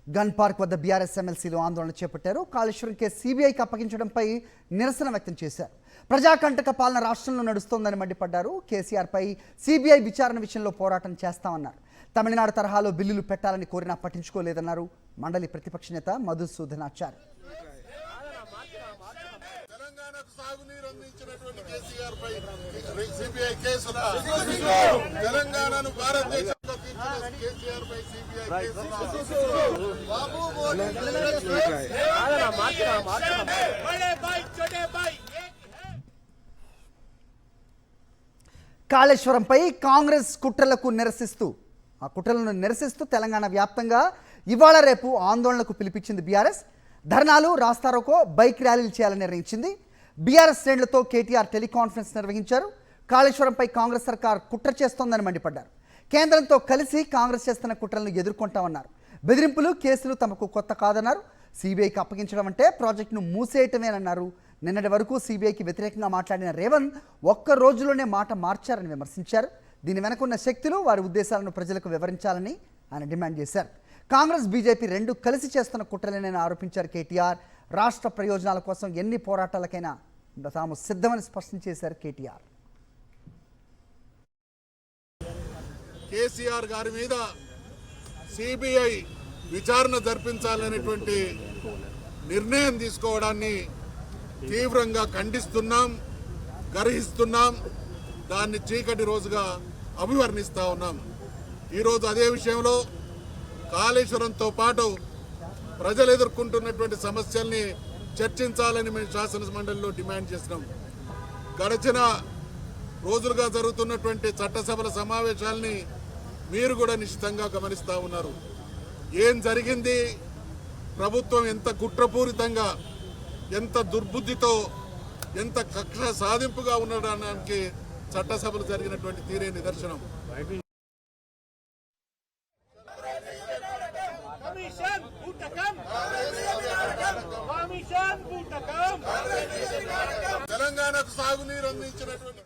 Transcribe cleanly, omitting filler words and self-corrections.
Gun park వద్ద BRS ఎమ్మెల్సీలు ఆందోళన చేపట్టారు. కాళేశ్వరం కేసు సీబీఐకి అప్పగించడంపై నిరసన వ్యక్తం చేశారు. ప్రజాకంటక పాలన రాష్ట్రంలో నడుస్తోందని మండిపడ్డారు. కేసీఆర్పై సీబీఐ విచారణ విషయంలో పోరాటం చేస్తామన్నారు. తమిళనాడు తరహాలో బిల్లులు పెట్టాలని కోరినా పట్టించుకోలేదన్నారు మండలి ప్రతిపక్ష నేత మధుసూదనాచారి. కాళేశ్వరంపై కాంగ్రెస్ కుట్రలను నిరసిస్తూ తెలంగాణ వ్యాప్తంగా ఇవాళ రేపు ఆందోళనకు పిలిపించింది బీఆర్ఎస్. ధర్నాలు, రాస్తారోకో, బైక్ ర్యాలీలు చేయాలని నిర్ణయించింది. బీఆర్ఎస్ శ్రేణులతో కేటీఆర్ టెలికాన్ఫరెన్స్ నిర్వహించారు. కాళేశ్వరంపై కాంగ్రెస్ సర్కార్ కుట్ర చేస్తోందని మండిపడ్డారు. కేంద్రంతో కలిసి కాంగ్రెస్ చేస్తున్న కుట్రలను ఎదుర్కొంటామన్నారు. బెదిరింపులు, కేసులు తమకు కొత్త కాదన్నారు. సీబీఐకి అప్పగించడం అంటే ప్రాజెక్టును మూసేయటమేనన్నారు. నిన్నటి వరకు సీబీఐకి వ్యతిరేకంగా మాట్లాడిన రేవంత్ ఒక్క రోజులోనే మాట మార్చారని విమర్శించారు. దీని వెనకున్న శక్తులు, వారి ఉద్దేశాలను ప్రజలకు వివరించాలని ఆయన డిమాండ్ చేశారు. కాంగ్రెస్, బీజేపీ రెండు కలిసి చేస్తున్న కుట్రలేనని ఆరోపించారు కేటీఆర్. రాష్ట్ర ప్రయోజనాల కోసం ఎన్ని పోరాటాలకైనా తాము సిద్ధమని స్పష్టం చేశారు కేటీఆర్. కేసీఆర్ గారి మీద సిబిఐ విచారణ జరిపించాలనేటువంటి నిర్ణయం తీసుకోవడాన్ని తీవ్రంగా ఖండిస్తున్నాం, గర్హిస్తున్నాం. దాన్ని చీకటి రోజుగా అభివర్ణిస్తూ ఉన్నాం. ఈరోజు అదే విషయంలో కాళేశ్వరంతో పాటు ప్రజలు ఎదుర్కొంటున్నటువంటి సమస్యల్ని చర్చించాలని మేము శాసనమండలిలో డిమాండ్ చేస్తున్నాం. గడిచిన రోజులుగా జరుగుతున్నటువంటి చట్టసభల సమావేశాలని మీరు కూడా నిశ్చితంగా గమనిస్తూ ఉన్నారు. ఏం జరిగింది, ప్రభుత్వం ఎంత కుట్రపూరితంగా, ఎంత దుర్బుద్ధితో, ఎంత కక్ష సాధింపుగా ఉండడానికి చట్టసభలు జరిగినటువంటి తీరే నిదర్శనం. తెలంగాణకు సాగునీరు అందించినటువంటి